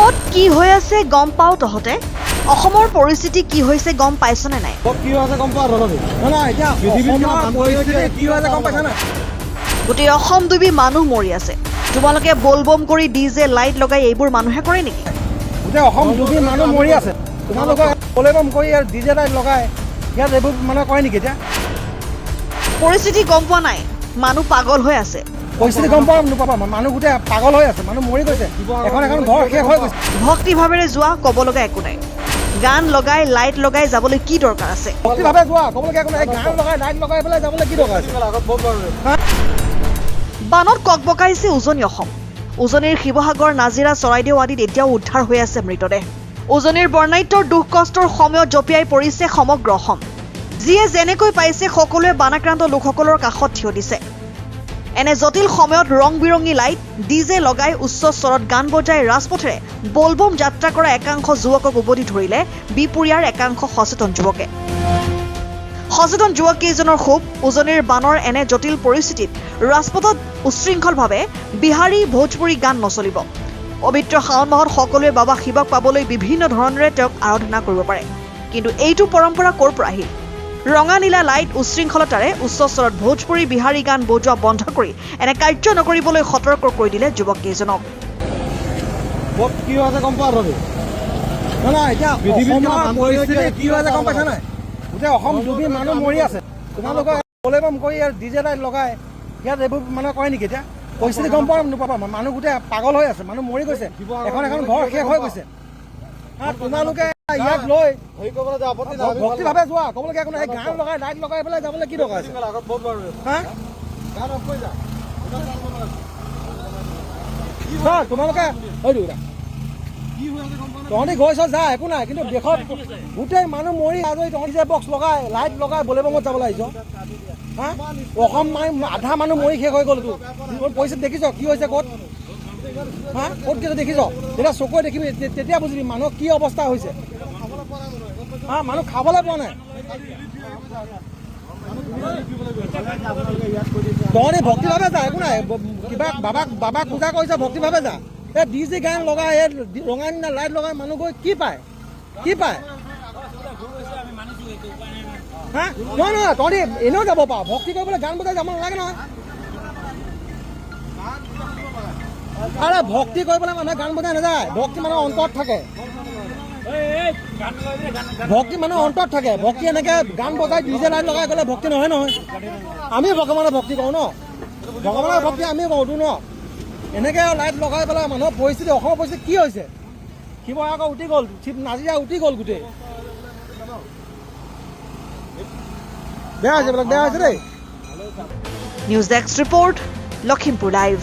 অসমত কি হৈ আছে গম পাও তহতে অসমৰ পৰিস্থিতি কি হৈছে গম পাইছনে নাই কি হৈছে গম পাও তহতে না এতিয়া অসমৰ পৰিস্থিতি কি হৈছে গম পাইছ না গোটেই অসম ডুবি মানুহ মৰি আছে তোমালোকে বলবম কৰি ডিজে লাইট লগাই এইবোৰ মানুহে কৰে নেকি গোটেই অসম ডুবি মানুহ মৰি আছে তোমালোকে বলবম কৰি আৰু ডিজে লাইট লগাই ইয়াত এইবোৰ মানে কৰে নেকি এতিয়া পৰিস্থিতি গম পোৱা নাই মানুহ পাগল হৈ আছে পৰিস্থিতি গম পাও নোপাবা মানুহ গোটেই পাগল হৈ আছে মানুহ মৰি গৈছে এখন এখন ঘৰ শেষ হৈ গৈছে ভক্তিভাৱেৰে যোৱা ক'ব লগা একো নাই গান লগাই লাইট লগাই যাবলৈ কি দৰকাৰ আছে ভক্তিভাৱে যোৱা ক'বলগীয়া একো নাই গান লগাই লাইট লগাই পেলাই যাবলৈ কি দৰকাৰ আছে বানত ককবকাইছে উজনি অসম উজনিৰ শিৱসাগৰ নাজিৰা চৰাইদেউ আদিত এতিয়াও উদ্ধাৰ হৈ আছে মৃতদেহ উজনিৰ বৰ্ণাঢ্যৰ দুখ কষ্টৰ সময়ত জপিয়াই পৰিছে সমগ্ৰ অসম যিয়ে যেনেকৈ পাইছে সকলোৱে বানাক্ৰান্ত লোকসকলৰ কাষত থিয় দিছে এনে জটিল সময়ত ৰং বিৰঙী লাইট ডিজে লগাই উচ্চ স্বৰত গান বজাই ৰাজপথেৰে বলবম যাত্ৰা কৰা একাংশ যুৱকক উভতি ধৰিলে বিপুৰীয়াৰ একাংশ সচেতন যুৱকে সচেতন যুৱককেইজনৰ ক্ষোভ উজনিৰ বানৰ এনে জটিল পৰিস্থিতিত ৰাজপথত উশৃংখলভাৱে বিহাৰী ভোজপুৰী গান নচলিব পবিত্ৰ শাওণ মাহত সকলোৱে বাবা শিৱক পাবলৈ বিভিন্ন ধৰণেৰে তেওঁক আৰাধনা কৰিব পাৰে কিন্তু এইটো পৰম্পৰা ক'ৰ পৰা আহিল ৰঙা নীলা লাইট উশৃংখলতাৰে উচ্চ স্বৰত ভোজপুৰী বিহাৰী গান বজোৱা বন্ধ কৰি এনে কাৰ্য নকৰিবলৈ সতৰ্ক কৰি দিলে যুৱককেইজনক কি হৈছে গম পাও তহতে না এতিয়া অসমৰ পৰিস্থিতি কি হৈছে গম পাইছ নাই গোটেই অসম ডুবি মানুহ মৰি আছে তোমালোকে বলবম কৰি আৰু ডিজে লাইট লগাই ইয়াত এইবোৰ মানে কৰে নেকি এতিয়া পৰিস্থিতি গম পাও নোপাবা মানুহ গোটেই পাগল হৈ আছে মানুহ মৰি গৈছে এখন এখন ঘৰ শেষ হৈ গৈছে তোমালোকে ইয়াক লৈ ভক্তিভাৱে যোৱা ক'বলগীয়া একো নাই গান লগাই লাইট লগাই পেলাই যাবলৈ কি দৰকাৰ আছে তোমালোকে তহঁতি গৈছ যা একো নাই কিন্তু দেশত গোটেই মানুহ মৰি আজৰি তহঁতি যে বক্স লগাই লাইট লগাই বলবমত যাবলৈ আহিছ অসম আধা মানুহ মৰি শেষ হৈ গ'ল পৰিস্থিতি দেখিছ কি হৈছে ক'ত ক'ত কিছু দেখিছ যেতিয়া চকুৱে দেখিবি তেতিয়া বুজিবি মানুহৰ কি অৱস্থা হৈছে মানুহ খাবলৈ পোৱা নাই তহঁতি ভক্তিভাৱে যা একো নাই কিবা বাবাক পূজা কৰিছে ভক্তিভাৱে যা এই ডিজে গান লগাই এই ৰঙা নীলা লাইট লগাই মানুহ গৈ কি পায় নহয় নহয় তহঁতি এনেও যাব পাৰ ভক্তি কৰিবলৈ গান বজাই যাব নালাগে নহয় আৰে ভক্তি কৰিবলৈ মানুহে গান বজাই নাযায় ভক্তি মানুহৰ অন্তৰত থাকে ভক্তি এনেকে গান বজাই ডিজে লাইট লগাই গ'লে ভক্তি নহয় আমি ভগৱানৰ ভক্তি কৰোঁ ন ভগৱানৰ ভক্তি আমি কৰোঁতো ন এনেকে লাইট লগাই পেলাই মানুহৰ পৰিস্থিতি অসমৰ পৰিস্থিতি কি হৈছে শিৱসাগৰ উঠি গ'ল নাজিৰা উঠি গ'ল গোটেই বেয়া হৈছে দেই news desk report Lakhimpur live